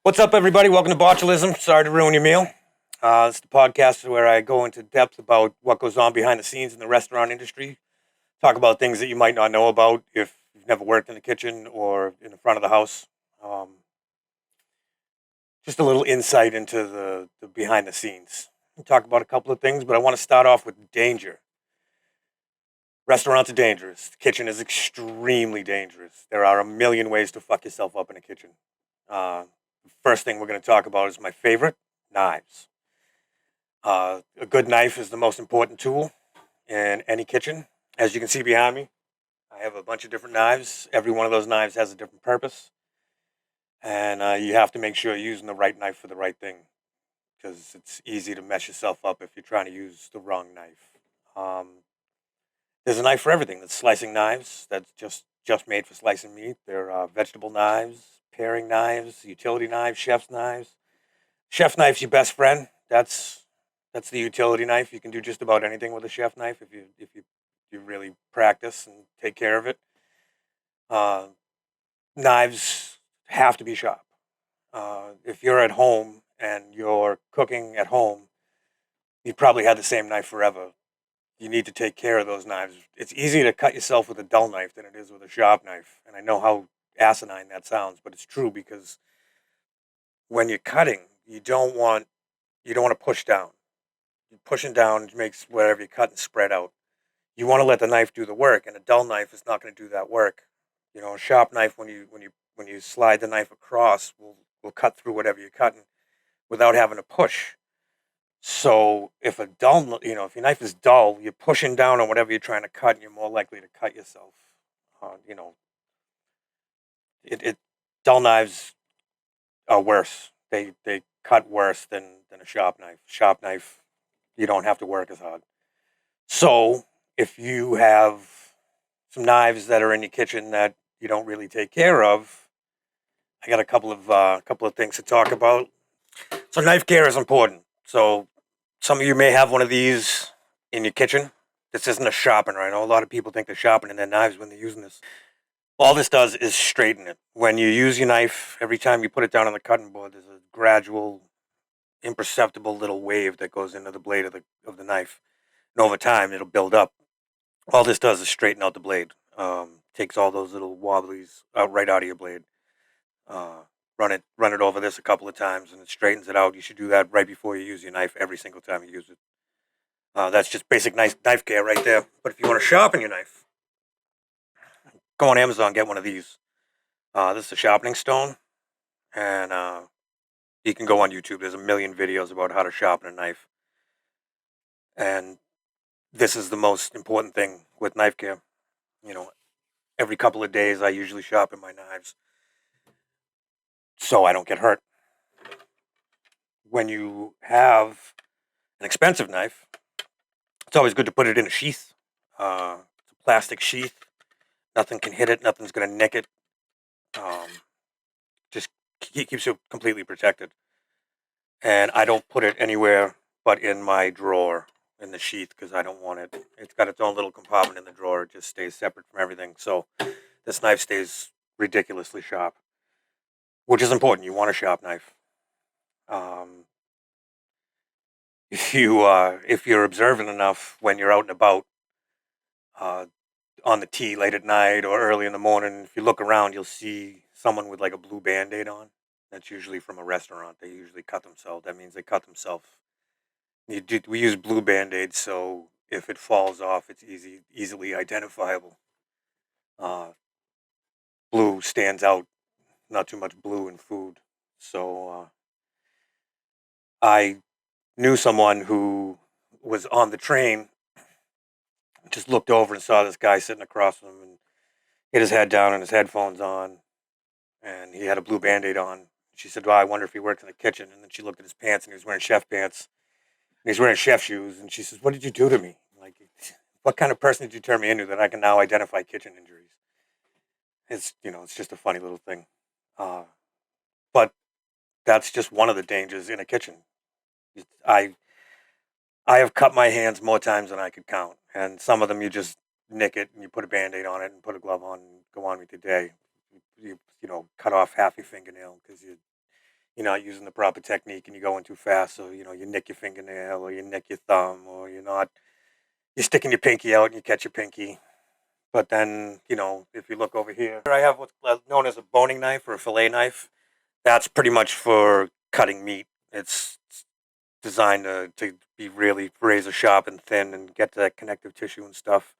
What's up, everybody? Welcome to Botchilism. Sorry to ruin your meal. It's the podcast where I go into depth about what goes on behind the scenes in the restaurant industry. Talk about things that you might not know about if you've never worked in the kitchen or in the front of the house. Um, just a little insight into the behind the scenes. We'll talk about a couple of things, but I want to start off with danger. Restaurants are dangerous. The kitchen is extremely dangerous. There are a million ways to fuck yourself up in a kitchen. The first thing we're going to talk about is my favorite, knives. A good knife is the most important tool in any kitchen. As you can see behind me, I have a bunch of different knives. Every one of those knives has a different purpose. And you have to make sure you're using the right knife for the right thing, because it's easy to mess yourself up if you're trying to use the wrong knife. Um, there's a knife for everything. There's slicing knives that's just made for slicing meat. There are vegetable knives, paring knives, utility knives, chef's knives. Chef knife's your best friend. That's the utility knife. You can do just about anything with a chef knife if you really practice and take care of it. Uh, Knives have to be sharp. If you're at home and you're cooking at home, you've probably had the same knife forever. You need to take care of those knives. It's easier to cut yourself with a dull knife than it is with a sharp knife. And I know how asinine that sounds, but it's true, because when you're cutting, you don't want to push down. Pushing down makes whatever you cut and spread out. You want to let the knife do the work, and a dull knife is not going to do that work. A sharp knife, when you slide the knife across, will cut through whatever you're cutting without having to push. So if your knife is dull, you're pushing down on whatever you're trying to cut, and you're more likely to cut yourself. Uh, you know, it dull knives are worse. They cut worse than a sharp knife. Sharp knife, you don't have to work as hard. So if you have some knives that are in your kitchen that you don't really take care of, I got a couple of things to talk about. So knife care is important. So some of you may have one of these in your kitchen. This isn't a sharpener. I know a lot of people think they're sharpening their knives when they're using this. All this does is straighten it. When you use your knife, every time you put it down on the cutting board, there's a gradual, imperceptible little wave that goes into the blade of the knife. And over time, it'll build up. All this does is straighten out the blade. Takes all those little wobblies right out of your blade. Uh, run it over this a couple of times, and it straightens it out. You should do that right before you use your knife every single time you use it. That's just basic knife care right there. But if you want to sharpen your knife, go on Amazon, get one of these. This is a Sharpening Stone, and you can go on YouTube. There's a million videos about how to sharpen a knife, and this is the most important thing with knife care. You know, every couple of days, I usually sharpen my knives so I don't get hurt. When you have an expensive knife, it's always good to put it in a sheath. It's a plastic sheath. Nothing can hit it. Nothing's going to nick it. Um, just keeps it completely protected. And I don't put it anywhere but in my drawer in the sheath, because I don't want it. It's got its own little compartment in the drawer. It just stays separate from everything. So this knife stays ridiculously sharp, which is important. You want a sharp knife. Um, if you're observant enough when you're out and about, uh, on the tee late at night or early in the morning, if you look around, you'll see someone with like a blue Band-Aid on. That's usually from a restaurant. They usually cut themselves. That means they cut themselves. We use blue Band-Aids, so if it falls off, it's easily identifiable. Uh, Blue stands out. Not too much blue in food. So I knew someone who was on the train, just looked over and saw this guy sitting across from him, and hit his head down and his headphones on, and he had a blue Band-Aid on. She said, "Well, I wonder if he works in the kitchen." And then she looked at his pants, and he was wearing chef pants, and he's wearing chef shoes. And she says, "What did you do to me? Like, what kind of person did you turn me into that I can now identify kitchen injuries?" It's just a funny little thing. Uh, but that's just one of the dangers in a kitchen. I I have cut my hands more times than I could count, and some of them you just nick it and you put a Band-Aid on it and put a glove on and go on with your day. Cut off half your fingernail because you're not using the proper technique and you're going too fast. So, you nick your fingernail or you nick your thumb or you're sticking your pinky out and you catch your pinky. But then, if you look over here, I have what's known as a boning knife or a fillet knife. That's pretty much for cutting meat. It's designed to be really razor sharp and thin and get to that connective tissue and stuff.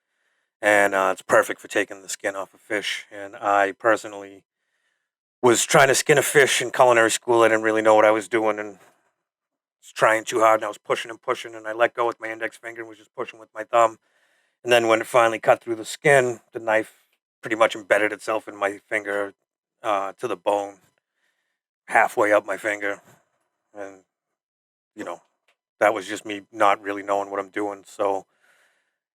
And it's perfect for taking the skin off of fish. And I personally was trying to skin a fish in culinary school. I didn't really know what I was doing and was trying too hard. And I was pushing and pushing, and I let go with my index finger and was just pushing with my thumb. And then when it finally cut through the skin, the knife pretty much embedded itself in my finger to the bone, halfway up my finger. And, you know, that was just me not really knowing what I'm doing. So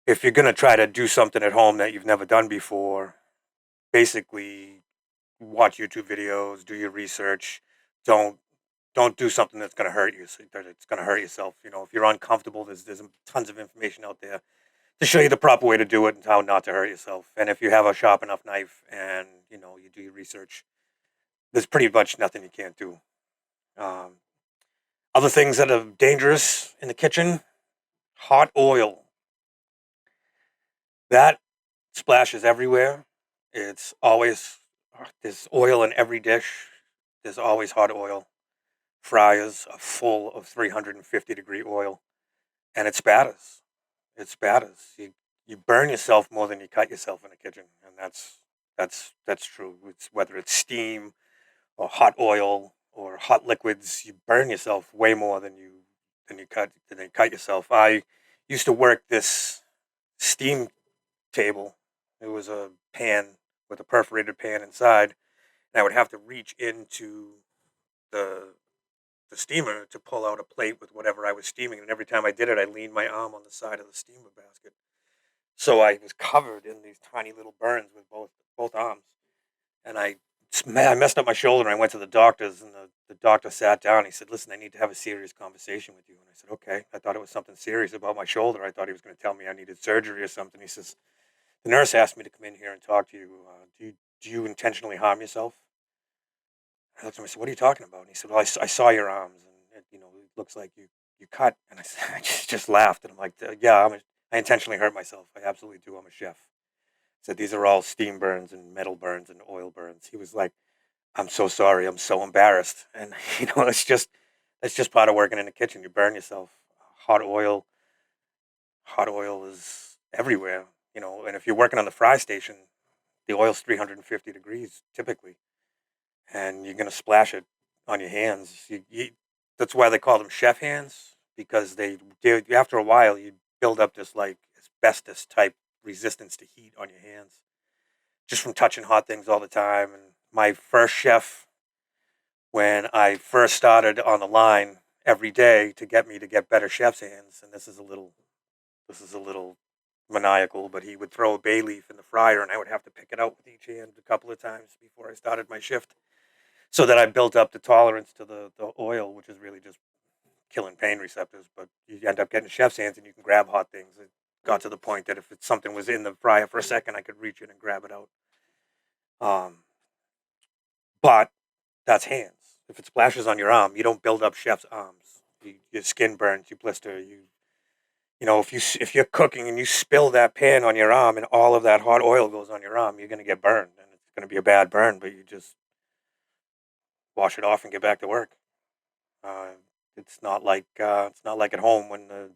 if you're going to try to do something at home that you've never done before, basically watch YouTube videos, do your research. Don't don't do something that's going to hurt you. So that it's going to hurt yourself. If you're uncomfortable, there's tons of information out there to show you the proper way to do it and how not to hurt yourself. And if you have a sharp enough knife and you do your research, there's pretty much nothing you can't do. Um, Other things that are dangerous in the kitchen: hot oil. That splashes everywhere. It's always There's oil in every dish. There's always hot oil. Fryers are full of 350-degree oil, and it spatters. It spatters. You burn yourself more than you cut yourself in the kitchen, and that's true. It's whether it's steam or hot oil or hot liquids, you burn yourself way more than you cut yourself. I used to work this steam table. It was a pan with a perforated pan inside, and I would have to reach into the the steamer to pull out a plate with whatever I was steaming. And every time I did it, I leaned my arm on the side of the steamer basket. So I was covered in these tiny little burns with both arms. And I messed up my shoulder and I went to the doctors and the doctor sat down. He said, "Listen, I need to have a serious conversation with you." And I said, "Okay." I thought it was something serious about my shoulder. I thought he was going to tell me I needed surgery or something. He says, "The nurse asked me to come in here and talk to you. Do you intentionally harm yourself?" I looked at him. I said, "What are you talking about?" And he said, "Well, I saw your arms, and it looks like you cut." And I just laughed, and I'm like, "Yeah, I intentionally hurt myself. I absolutely do. I'm a chef." He said, "These are all steam burns and metal burns and oil burns." He was like, "I'm so sorry. I'm so embarrassed." And it's just part of working in the kitchen. You burn yourself. Hot oil, hot oil is everywhere. And if you're working on the fry station, the oil's 350 degrees typically, and you're gonna splash it on your hands. That's why they call them chef hands, because after a while you build up this like asbestos type resistance to heat on your hands just from touching hot things all the time. And my first chef, when I first started on the line every day to get me to get better chef's hands, and this is a little maniacal, but he would throw a bay leaf in the fryer and I would have to pick it out with each hand a couple of times before I started my shift, so that I built up the tolerance to the oil, which is really just killing pain receptors. But you end up getting chef's hands, and you can grab hot things. It got to the point that if something was in the fryer for a second, I could reach in and grab it out. Um, but that's hands. If it splashes on your arm, you don't build up chef's arms. Your skin burns, you blister. If you're cooking and you spill that pan on your arm, and all of that hot oil goes on your arm, you're gonna get burned, and it's gonna be a bad burn. But you just wash it off and get back to work. Uh, it's not like at home when the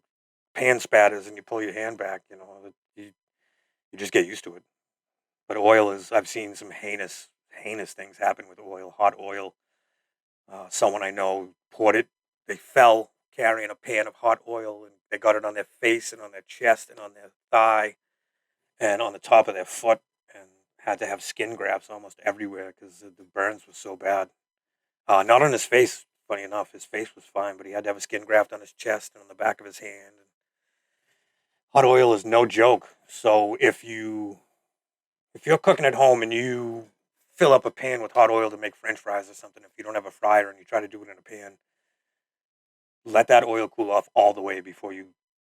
pan spatters and you pull your hand back. You just get used to it. But oil is I've seen some heinous things happen with oil, hot oil. Someone I know poured it. They fell carrying a pan of hot oil, and they got it on their face and on their chest and on their thigh and on the top of their foot, and had to have skin grafts almost everywhere because the burns were so bad. Not on his face. Funny enough, his face was fine, but he had to have a skin graft on his chest and on the back of his hand. And hot oil is no joke. So if you're cooking at home and you fill up a pan with hot oil to make French fries or something, if you don't have a fryer and you try to do it in a pan, let that oil cool off all the way before you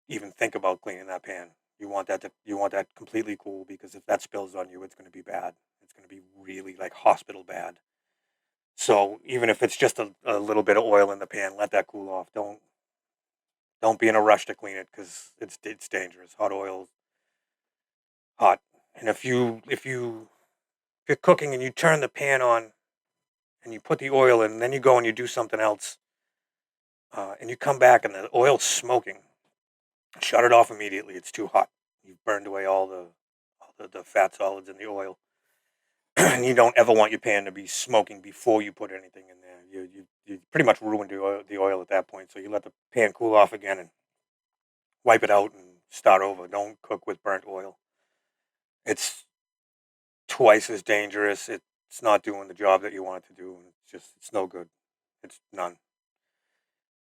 even think about cleaning that pan. You want that completely cool, because if that spills on you, it's going to be bad. It's going to be really like hospital bad. So even if it's just a little bit of oil in the pan, let that cool off. Don't be in a rush to clean it because it's dangerous. Hot oil, hot. And if you're cooking and you turn the pan on and you put the oil in, and then you go and you do something else, and you come back and the oil's smoking, shut it off immediately. It's too hot. You've burned away all the fat solids in the oil. And you don't ever want your pan to be smoking before you put anything in there. You pretty much ruined the oil at that point. So you let the pan cool off again and wipe it out and start over. Don't cook with burnt oil. It's twice as dangerous. It's not doing the job that you want it to do. And it's no good. It's none.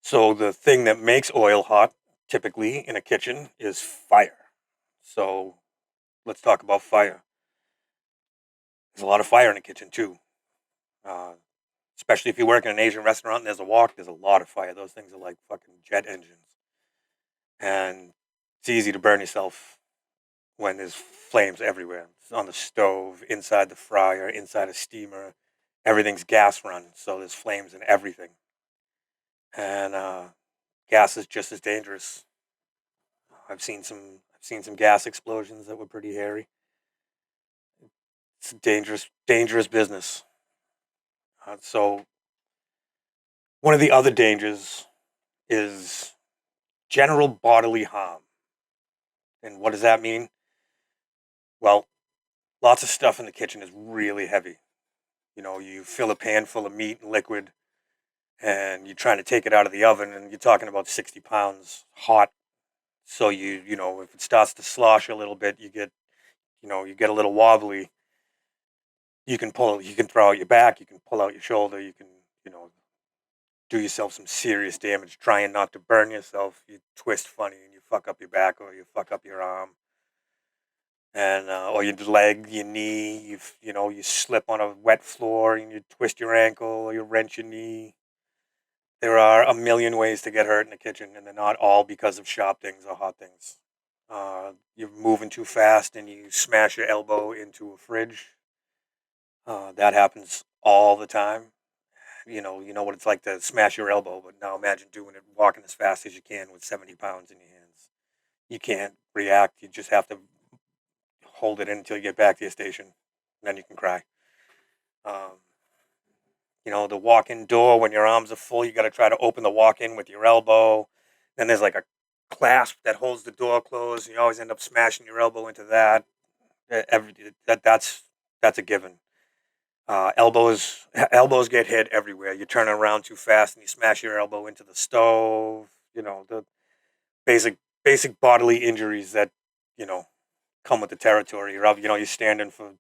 So the thing that makes oil hot, typically in a kitchen, is fire. So let's talk about fire. There's a lot of fire in the kitchen too. Uh, Especially if you work in an Asian restaurant and there's a wok, there's a lot of fire. Those things are like fucking jet engines. And it's easy to burn yourself when there's flames everywhere. It's on the stove, inside the fryer, inside a steamer. Everything's gas run, so there's flames in everything. And gas is just as dangerous. I've seen some gas explosions that were pretty hairy. It's a dangerous business. So one of the other dangers is general bodily harm. And what does that mean? Well, lots of stuff in the kitchen is really heavy. You fill a pan full of meat and liquid, and you're trying to take it out of the oven, and you're talking about 60 pounds hot. So if it starts to slosh a little bit, you get a little wobbly. You can throw out your back, you can pull out your shoulder, you can, do yourself some serious damage trying not to burn yourself. You twist funny and you fuck up your back or you fuck up your arm. And or your leg, your knee, you slip on a wet floor and you twist your ankle or you wrench your knee. There are a million ways to get hurt in the kitchen, and they're not all because of sharp things or hot things. You're moving too fast and you smash your elbow into a fridge. That happens all the time. You know what it's like to smash your elbow, but now imagine doing it walking as fast as you can with 70 pounds in your hands. You can't react. You just have to hold it in until you get back to your station. Then you can cry. Um, the walk-in door, when your arms are full, you got to try to open the walk-in with your elbow. Then there's like a clasp that holds the door closed. You always end up smashing your elbow into that. That's a given. Elbows get hit everywhere. You're turning around too fast and you smash your elbow into the stove. The basic bodily injuries that you know come with the territory. You're standing for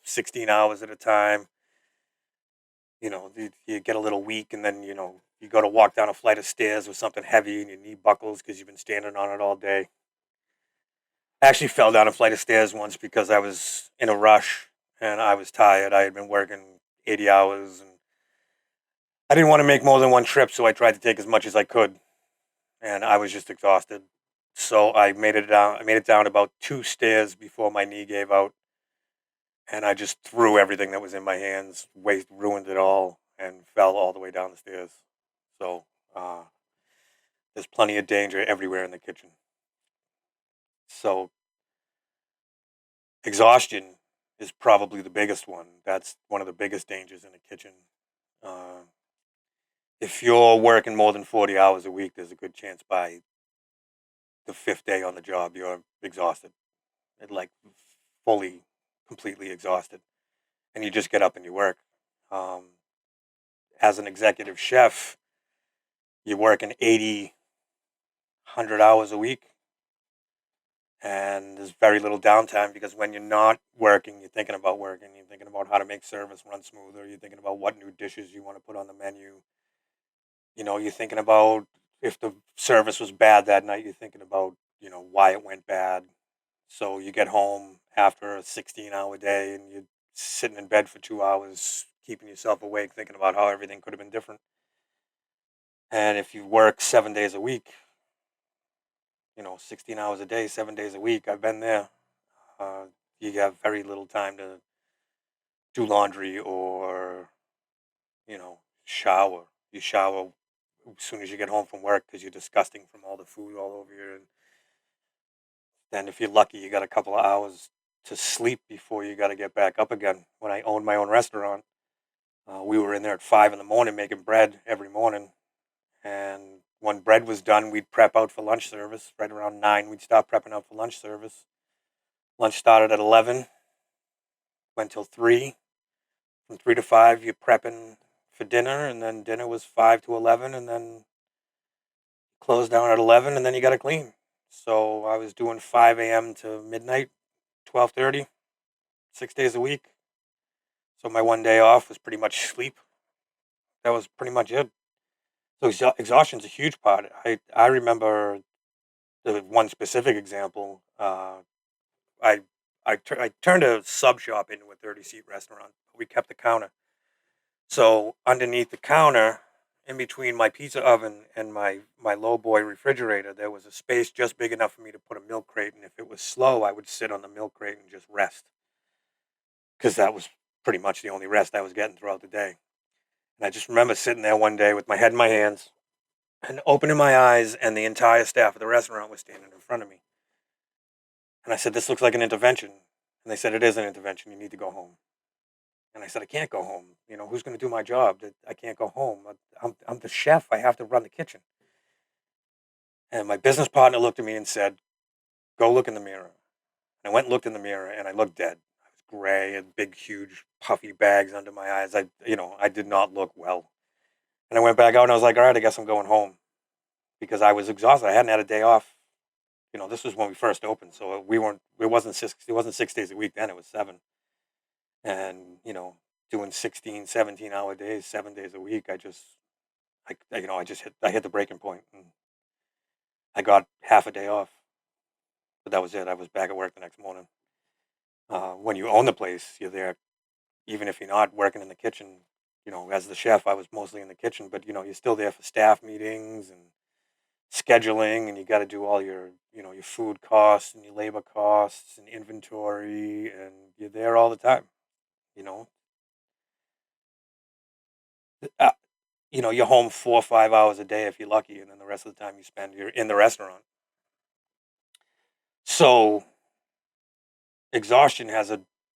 16 hours at a time. You get a little weak, and then you go to walk down a flight of stairs with something heavy, and your knee buckles because you've been standing on it all day. I actually fell down a flight of stairs once because I was in a rush and I was tired. I had been working 80 hours and I didn't want to make more than one trip, so I tried to take as much as I could, and I was just exhausted. So I made it down. I made it down about 2 stairs before my knee gave out, and I just threw everything that was in my hands, ruined it all, and fell all the way down the stairs. So uh, there's plenty of danger everywhere in the kitchen. So exhaustion is probably the biggest one. That's one of the biggest dangers in the kitchen. Uh, if you're working more than 40 hours a week, there's a good chance by the fifth day on the job you're exhausted, and like fully, completely exhausted, and you just get up and you work. Um, as an executive chef, you're working 80, 100 hours a week, and there's very little downtime because when you're not working, you're thinking about working. You're thinking about how to make service run smoother. You're thinking about what new dishes you want to put on the menu. You're thinking about if the service was bad that night. You're thinking about why it went bad. So you get home after a 16-hour day and you're sitting in bed for 2 hours, keeping yourself awake, thinking about how everything could have been different. And if you work 7 days a week, 16 hours a day, 7 days a week, I've been there. Uh, you have very little time to do laundry or, shower. You shower as soon as you get home from work because you're disgusting from all the food all over you. And then if you're lucky, you got a couple of hours to sleep before you got to get back up again. When I owned my own restaurant, we were in there at 5 in the morning making bread every morning. And when bread was done, we'd prep out for lunch service. Right around 9, we'd stop prepping out for lunch service. Lunch started at 11, went till 3. From 3 to 5, you're prepping for dinner, and then dinner was 5 to 11, and then closed down at 11, and then you got to clean. So I was doing 5 a.m. to midnight, 12:30, 6 days a week. So my one day off was pretty much sleep. That was pretty much it. So exhaustion's a huge part. I remember the one specific example. I I turned a sub shop into a 30-seat restaurant. We kept the counter. So underneath the counter, in between my pizza oven and my low boy refrigerator, there was a space just big enough for me to put a milk crate. And if it was slow, I would sit on the milk crate and just rest, because that was pretty much the only rest I was getting throughout the day. And I just remember sitting there one day with my head in my hands and opening my eyes, and the entire staff of the restaurant was standing in front of me. And I said, "This looks like an intervention." And they said, "It is an intervention. You need to go home." And I said, "I can't go home. Who's going to do my job? I can't go home. I'm the chef. I have to run the kitchen." And my business partner looked at me and said, "Go look in the mirror." And I went and looked in the mirror, and I looked dead. I was gray and big, huge, puffy bags under my eyes. I did not look well. And I went back out and I was like, "All right, I guess I'm going home," because I was exhausted. I hadn't had a day off. This was when we first opened. So it wasn't 6 days a week then, it was 7. And, doing 16, 17-hour days, 7 days a week, I hit the breaking point, and I got half a day off, but that was it. I was back at work the next morning. When you own the place, you're there, even if you're not working in the kitchen. As the chef, I was mostly in the kitchen, but you're still there for staff meetings and scheduling, and you got to do all your food costs and your labor costs and inventory, and you're there all the time. You know, uh, you're home 4 or 5 hours a day if you're lucky, and then the rest of the time you're in the restaurant. So exhaustion has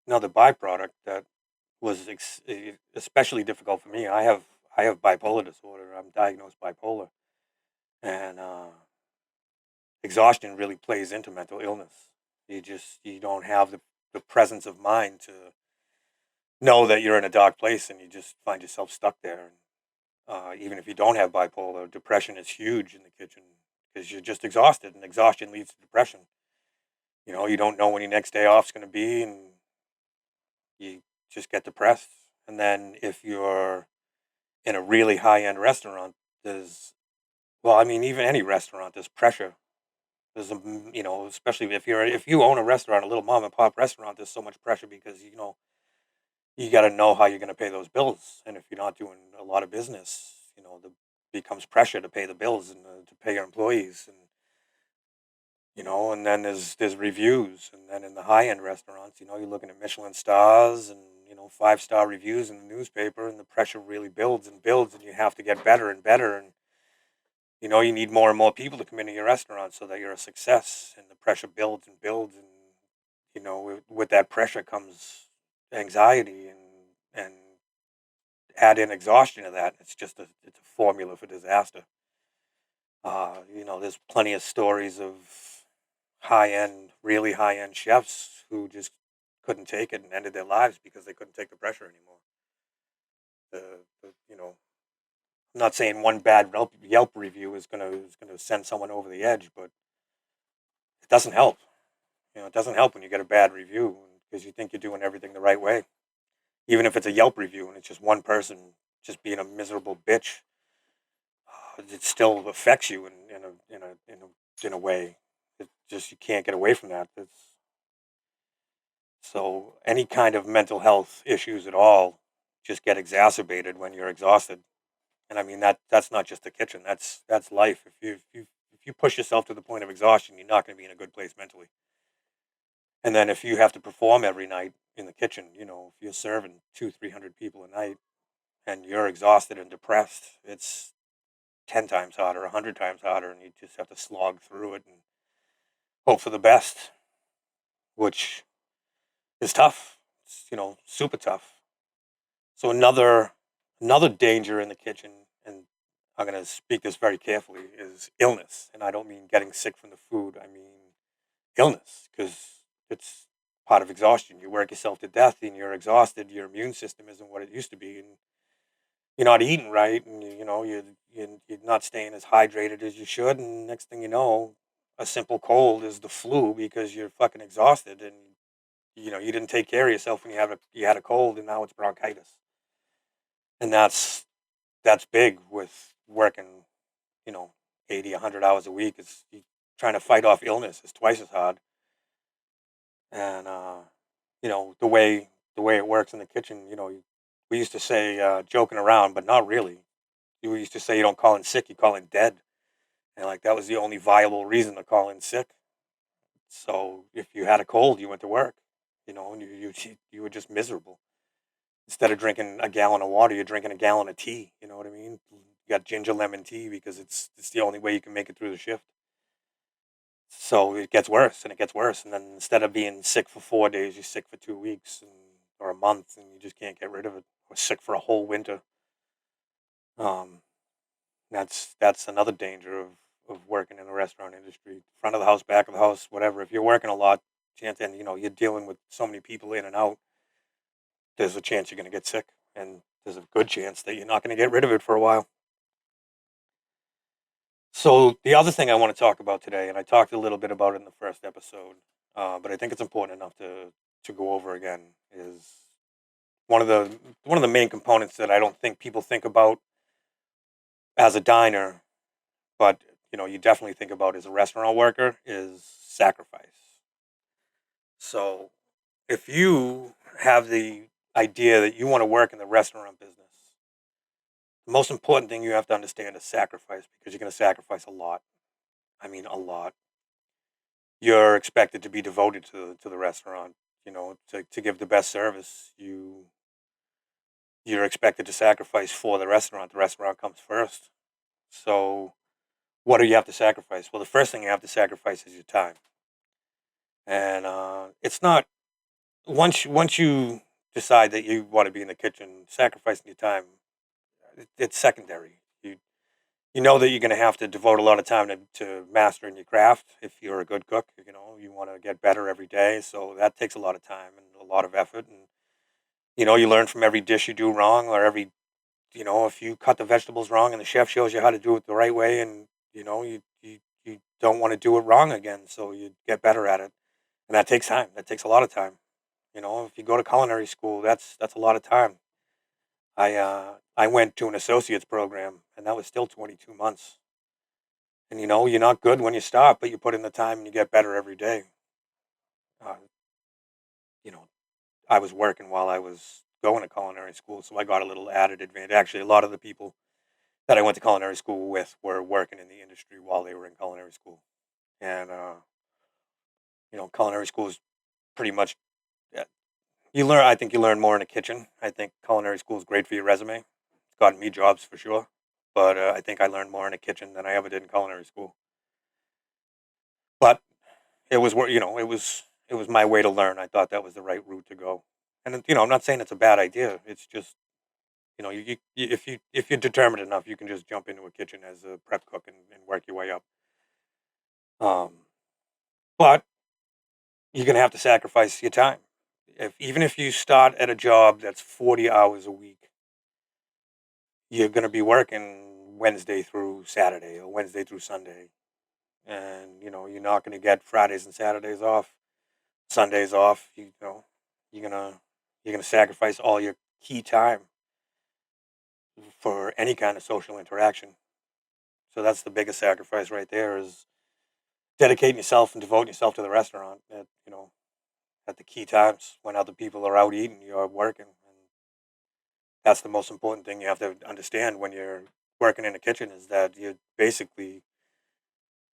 another byproduct that was especially difficult for me. I have bipolar disorder. I'm diagnosed bipolar, and exhaustion really plays into mental illness. You don't have the presence of mind to know that you're in a dark place, and you just find yourself stuck there. And even if you don't have bipolar, depression is huge in the kitchen because you're just exhausted, and exhaustion leads to depression. You don't know when your next day off is going to be, and you just get depressed. And then if you're in a really high end restaurant, well, I mean, even any restaurant, there's pressure. Especially if you own a restaurant, a little mom and pop restaurant, there's so much pressure because you got to know how you're going to pay those bills. And if you're not doing a lot of business, the becomes pressure to pay the bills and to pay your employees, and then there's reviews, and then in the high end restaurants, you're looking at Michelin stars and 5-star reviews in the newspaper, and the pressure really builds and builds, and you have to get better and better, and you need more and more people to come into your restaurant so that you're a success, and the pressure builds and builds, and with that pressure comes anxiety, and add in exhaustion to that. It's a formula for disaster. There's plenty of stories of really high end chefs who just couldn't take it and ended their lives because they couldn't take the pressure anymore. I'm not saying one bad Yelp review is gonna send someone over the edge, but it doesn't help. It doesn't help when you get a bad review because you think you're doing everything the right way. Even if it's a Yelp review and it's just one person just being a miserable bitch, it still affects you in a way. It just you can't get away from that. So any kind of mental health issues at all just get exacerbated when you're exhausted. And I mean that's not just the kitchen. That's life. If you push yourself to the point of exhaustion, you're not going to be in a good place mentally. And then if you have to perform every night, in the kitchen. If you're serving 200-300 people a night and you're exhausted and depressed, it's 10 times harder, 100 times harder, and you just have to slog through it and hope for the best, which is tough. It's, super tough. So another danger in the kitchen, and I'm going to speak this very carefully, is illness. And I don't mean getting sick from the food. I mean illness, because it's part of exhaustion. You work yourself to death and you're exhausted. Your immune system isn't what it used to be, and you're not eating right, and you're not staying as hydrated as you should. And next thing you know, a simple cold is the flu because you're fucking exhausted, and you didn't take care of yourself when you had a cold, and now it's bronchitis. And that's big with working, you know, 80, 100 hours a week. It's trying to fight off illness is twice as hard. And the way it works in the kitchen, we used to say joking around, but not really. We used to say you don't call in sick, you call in dead, and like that was the only viable reason to call in sick. So if you had a cold, you went to work, and you were just miserable. Instead of drinking a gallon of water, you're drinking a gallon of tea. You know what I mean? You got ginger lemon tea because it's the only way you can make it through the shift. So it gets worse and it gets worse, and then instead of being sick for 4 days, you're sick for 2 weeks or a month, and you just can't get rid of it. Or sick for a whole winter. Um, that's another danger of working in the restaurant industry. Front of the house, back of the house, whatever. If you're working a lot, chance and you're dealing with so many people in and out, there's a chance you're going to get sick, and there's a good chance that you're not going to get rid of it for a while. So the other thing I want to talk about today, and I talked a little bit about it in the first episode, but I think it's important enough to go over again, is one of the main components that I don't think people think about as a diner, but you definitely think about as a restaurant worker, is sacrifice. So if you have the idea that you want to work in the restaurant business, the most important thing you have to understand is sacrifice, because you're going to sacrifice a lot. I mean, a lot. You're expected to be devoted to the restaurant, to give the best service. You're expected to sacrifice for the restaurant. The restaurant comes first. So what do you have to sacrifice? Well, the first thing you have to sacrifice is your time. And it's not once you decide that you want to be in the kitchen, sacrificing your time, it's secondary. You know that you're going to have to devote a lot of time to mastering your craft. If you're a good cook, you want to get better every day. So that takes a lot of time and a lot of effort. And, you learn from every dish you do wrong, or if you cut the vegetables wrong and the chef shows you how to do it the right way, and, you don't want to do it wrong again. So you get better at it. And that takes time. That takes a lot of time. If you go to culinary school, that's a lot of time. I went to an associate's program, and that was still 22 months. And you're not good when you stop, but you put in the time and you get better every day. Uh, you know, I was working while I was going to culinary school, so I got a little added advantage. Actually, a lot of the people that I went to culinary school with were working in the industry while they were in culinary school. And culinary school is pretty much uh, you learn. I think you learn more in the kitchen. I think culinary school is great for your resume. It's gotten me jobs for sure. But I think I learned more in the kitchen than I ever did in culinary school. But it was it was my way to learn. I thought that was the right route to go. And I'm not saying it's a bad idea. It's just if you're determined enough, you can just jump into a kitchen as a prep cook and work your way up. Um, but you're gonna have to sacrifice your time. Even if you start at a job that's 40 hours a week, you're gonna be working Wednesday through Saturday or Wednesday through Sunday, and you're not gonna get Fridays and Saturdays off, Sundays off. You're gonna you're gonna sacrifice all your key time for any kind of social interaction. So that's the biggest sacrifice right there, is dedicating yourself and devoting yourself to the restaurant at the key times when other people are out eating, you're working. And that's the most important thing you have to understand when you're working in the kitchen, is that you're basically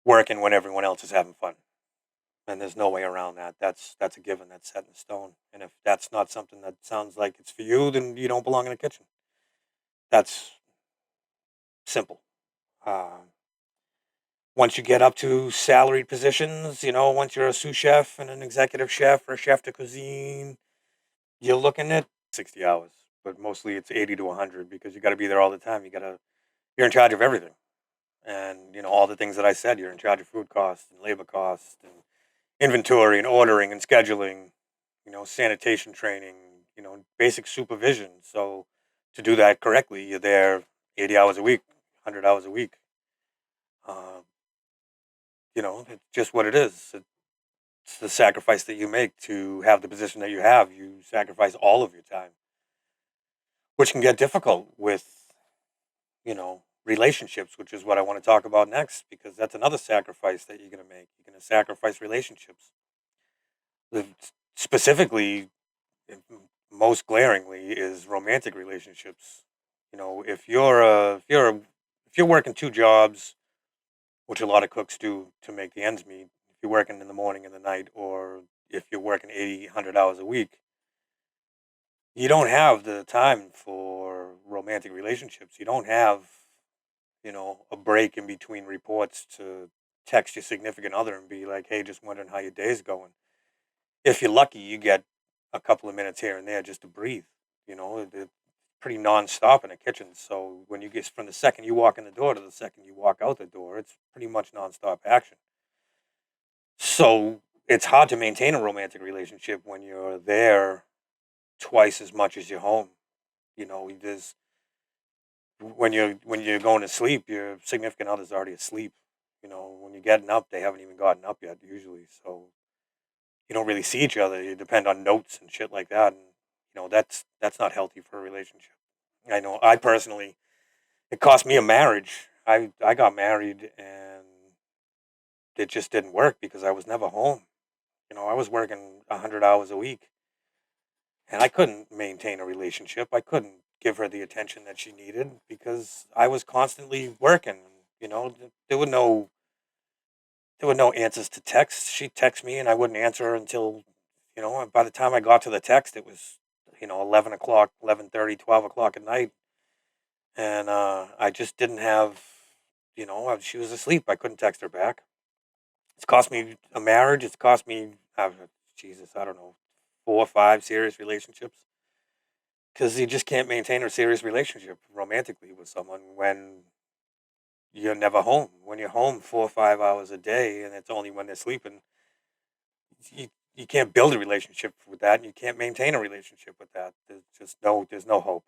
working when everyone else is having fun. and there's no way around that. That's a given. That's set in stone. And if that's not something that sounds like it's for you, then you don't belong in the kitchen. That's simple. Uh, Once you get up to salaried positions, once you're a sous chef and an executive chef or a chef de cuisine, you're looking at 60 hours, but mostly it's 80 to 100 because you got to be there all the time. You're in charge of everything. And, all the things that I said, you're in charge of food costs and labor costs and inventory and ordering and scheduling, sanitation training, basic supervision. So to do that correctly, you're there 80 hours a week, 100 hours a week. Uh, it's just what it is. It's the sacrifice that you make to have the position that you have. You sacrifice all of your time, which can get difficult with, relationships, which is what I want to talk about next, because that's another sacrifice that you're going to make. You're going to sacrifice relationships. The, specifically, most glaringly, is romantic relationships. If you're working two jobs, which a lot of cooks do to make the ends meet, if you're working in the morning and the night, or if you're working 80, 100 hours a week, you don't have the time for romantic relationships. You don't have, a break in between reports to text your significant other and be like, hey, just wondering how your day's going. If you're lucky, you get a couple of minutes here and there just to breathe. It's pretty nonstop in a kitchen. So when you get from the second you walk in the door to the second you walk out the door, it's pretty much nonstop action. So it's hard to maintain a romantic relationship when you're there twice as much as you're home. There's when you're going to sleep, your significant other's already asleep. When you're getting up, they haven't even gotten up yet usually. So you don't really see each other. You depend on notes and shit like that, and that's not healthy for a relationship. I know. I personally, it cost me a marriage. I got married and it just didn't work because I was never home. I was working 100 hours a week, and I couldn't maintain a relationship. I couldn't give her the attention that she needed because I was constantly working. There were no answers to texts. She'd text me and I wouldn't answer her until, by the time I got to the text, it was, 11 o'clock, 11:30, 12 o'clock at night. And I just didn't have, she was asleep. I couldn't text her back. It's cost me a marriage. It's cost me, Jesus, I don't know, 4 or 5 serious relationships. Because you just can't maintain a serious relationship romantically with someone when you're never home. When you're home 4 or 5 hours a day and it's only when they're sleeping, you can't build a relationship with that and you can't maintain a relationship with that. There's no hope.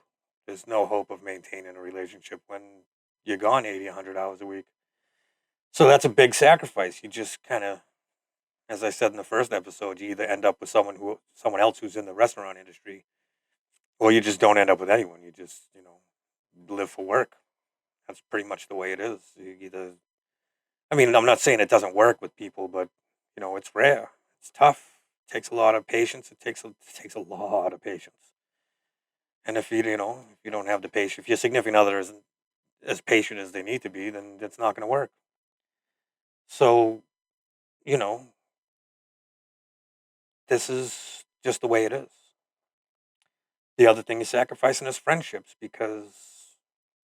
There's no hope of maintaining a relationship when you're gone 80, 100 hours a week. So that's a big sacrifice. You just kind of, as I said in the first episode, you either end up with someone else who's in the restaurant industry, or you just don't end up with anyone. You just, live for work. That's pretty much the way it is. You either, I mean, I'm not saying it doesn't work with people, but it's rare. It's tough. It takes a lot of patience. It takes a lot of patience. And if you don't have the patience, if your significant other isn't as patient as they need to be, then it's not going to work. So, you know, this is just the way it is. The other thing is sacrificing is friendships because,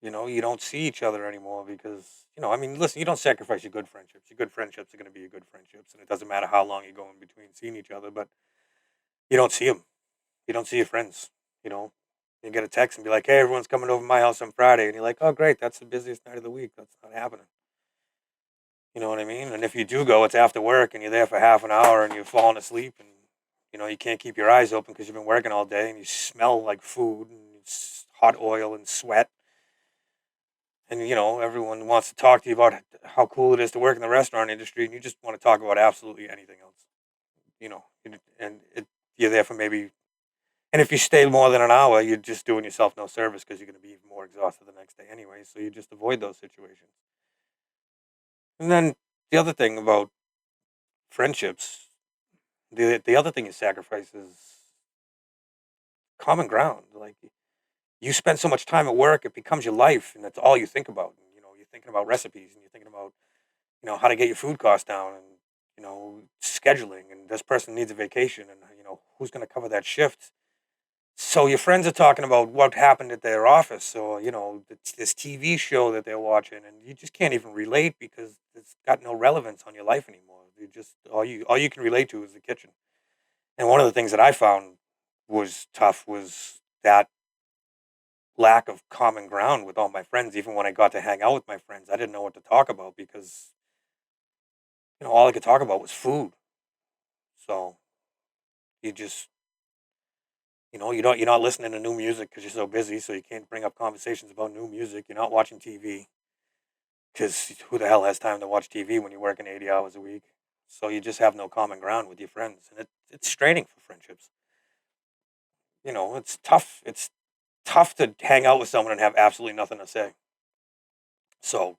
you don't see each other anymore because, I mean, listen, you don't sacrifice your good friendships. Your good friendships are going to be your good friendships. And it doesn't matter how long you go in between seeing each other, but you don't see them. You don't see your friends, you know. You get a text and be like, hey, everyone's coming over to my house on Friday. And you're like, oh, great. That's the busiest night of the week. That's not happening. You know what I mean? And if you do go, it's after work and you're there for half an hour and you're falling asleep and, you can't keep your eyes open because you've been working all day and you smell like food and it's hot oil and sweat. And, everyone wants to talk to you about how cool it is to work in the restaurant industry and you just want to talk about absolutely anything else. You're there for maybe, and if you stay more than an hour, you're just doing yourself no service because you're going to be even more exhausted the next day anyway. So you just avoid those situations. And then the other thing about friendships, the other thing is sacrifice is common ground. Like you spend so much time at work, it becomes your life, and that's all you think about. And, you're thinking about recipes, and you're thinking about how to get your food costs down, and scheduling, and this person needs a vacation, and who's going to cover that shift. So your friends are talking about what happened at their office, or this TV show that they're watching, and you just can't even relate because it's got no relevance on your life anymore. You just all you can relate to is the kitchen. And one of the things that I found was tough was that lack of common ground with all my friends. Even when I got to hang out with my friends, I didn't know what to talk about because all I could talk about was food. So you just you're not listening to new music because you're so busy, so you can't bring up conversations about new music. You're not watching TV because who the hell has time to watch TV when you're working 80 hours a week? So you just have no common ground with your friends, and it's straining for friendships. It's tough. It's tough to hang out with someone and have absolutely nothing to say. So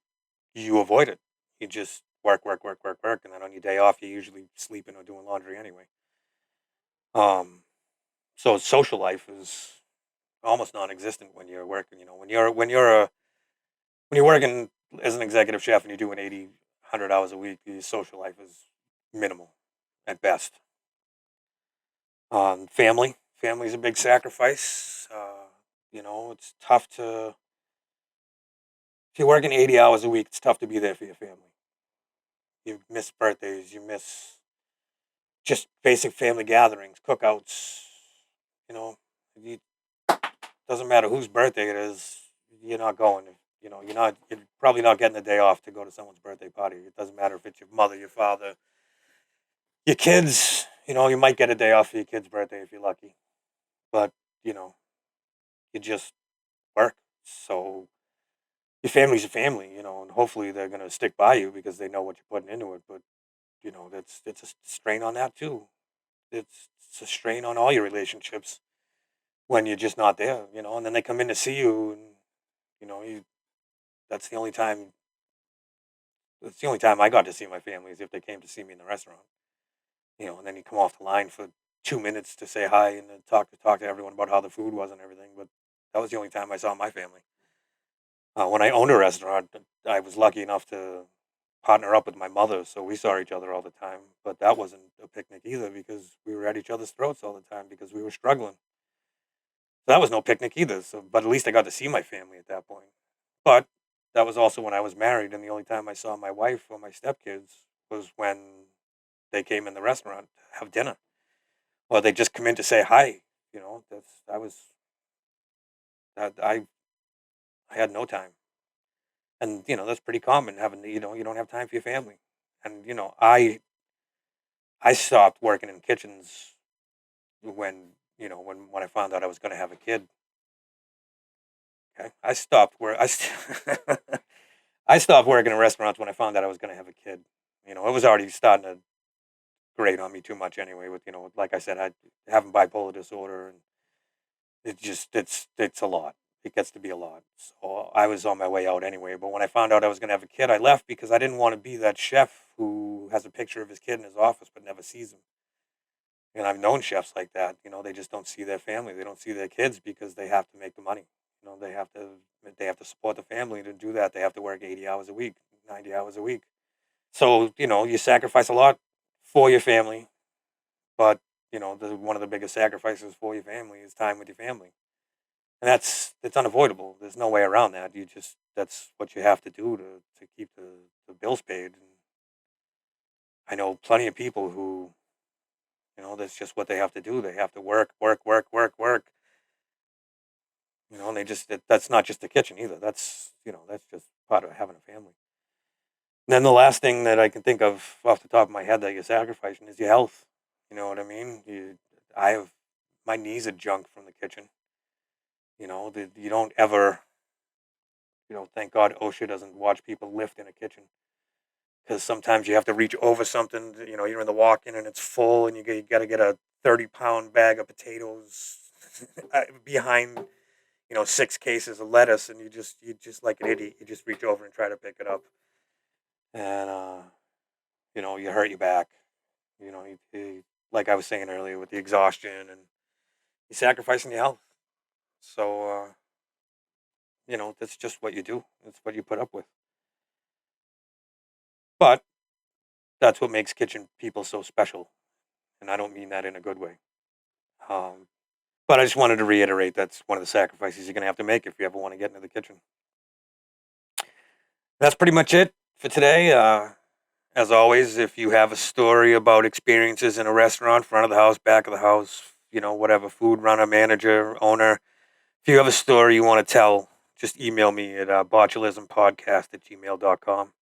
you avoid it. You just work, work, work, work, work, and then on your day off, you're usually sleeping or doing laundry anyway. Um, so social life is almost non-existent when you're working. When you're working as an executive chef and you're doing 80, 100 hours a week, your social life is minimal at best. Family's a big sacrifice. It's tough to if you're working 80 hours a week. It's tough to be there for your family. You miss birthdays. You miss just basic family gatherings, cookouts. You know, it doesn't matter whose birthday it is. You're not going. You're probably not getting a day off to go to someone's birthday party. It doesn't matter if it's your mother, your father, your kids. You might get a day off for your kid's birthday if you're lucky, but you know, you just work. So your family's a family, and hopefully they're gonna stick by you because they know what you're putting into it. But that's it's a strain on that too. It's a strain on all your relationships when you're just not there, and then they come in to see you, and you that's the only time that's the only time I got to see my family is if they came to see me in the restaurant. And then you come off the line for 2 minutes to say hi and then talk to everyone about how the food was and everything. But that was the only time I saw my family. When I owned a restaurant, I was lucky enough to partner up with my mother, so we saw each other all the time. But that wasn't a picnic either because we were at each other's throats all the time because we were struggling. So that was no picnic either. So, but at least I got to see my family at that point. But that was also when I was married, and the only time I saw my wife or my stepkids was when they came in the restaurant to have dinner, or they just come in to say hi. That's I was that I had no time, and that's pretty common having you don't have time for your family, and I stopped working in kitchens when I found out I was going to have a kid. Okay, I stopped where I stopped working in restaurants when I found out I was going to have a kid. It was already starting to grate on me too much anyway. With like I said, I having bipolar disorder, and it's a lot. It gets to be a lot. So I was on my way out anyway. But when I found out I was going to have a kid, I left because I didn't want to be that chef who has a picture of his kid in his office but never sees him. And I've known chefs like that. They just don't see their family. They don't see their kids because they have to make the money. They have to support the family. To do that, they have to work 80 hours a week, 90 hours a week. So you sacrifice a lot for your family, but one of the biggest sacrifices for your family is time with your family, and it's unavoidable. There's no way around that. That's what you have to do to keep the bills paid. And I know plenty of people who that's just what they have to do. They have to work, work, work, work, work. And that's not just the kitchen either. That's just part of having a family. And then the last thing that I can think of off the top of my head that you're sacrificing is your health. You know what I mean? I have my knees are junk from the kitchen. You don't ever, thank God OSHA doesn't watch people lift in a kitchen because sometimes you have to reach over something. You're in the walk-in and it's full, and you got to get a 30-pound bag of potatoes behind 6 cases of lettuce, and you just like an idiot. You just reach over and try to pick it up, and you hurt your back. Like I was saying earlier with the exhaustion, and you're sacrificing your health. So that's just what you do. That's what you put up with. But that's what makes kitchen people so special, and I don't mean that in a good way. Um, but I just wanted to reiterate that's one of the sacrifices you're going to have to make if you ever want to get into the kitchen. That's pretty much it for today. As always, if you have a story about experiences in a restaurant, front of the house, back of the house, whatever, food runner, manager, owner, if you have a story you want to tell, just email me at botchilismpodcast@gmail.com.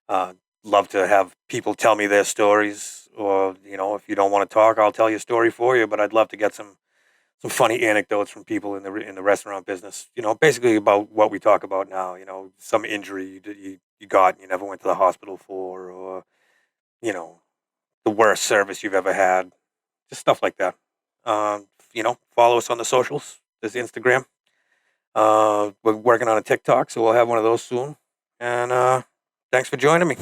Uh, Love to have people tell me their stories, or if you don't want to talk, I'll tell you a story for you. But I'd love to get some funny anecdotes from people in the restaurant business. Basically about what we talk about now. Some injury you got and you never went to the hospital for, or the worst service you've ever had, just stuff like that. Follow us on the socials. There's Instagram. We're working on a TikTok, so we'll have one of those soon. And thanks for joining me.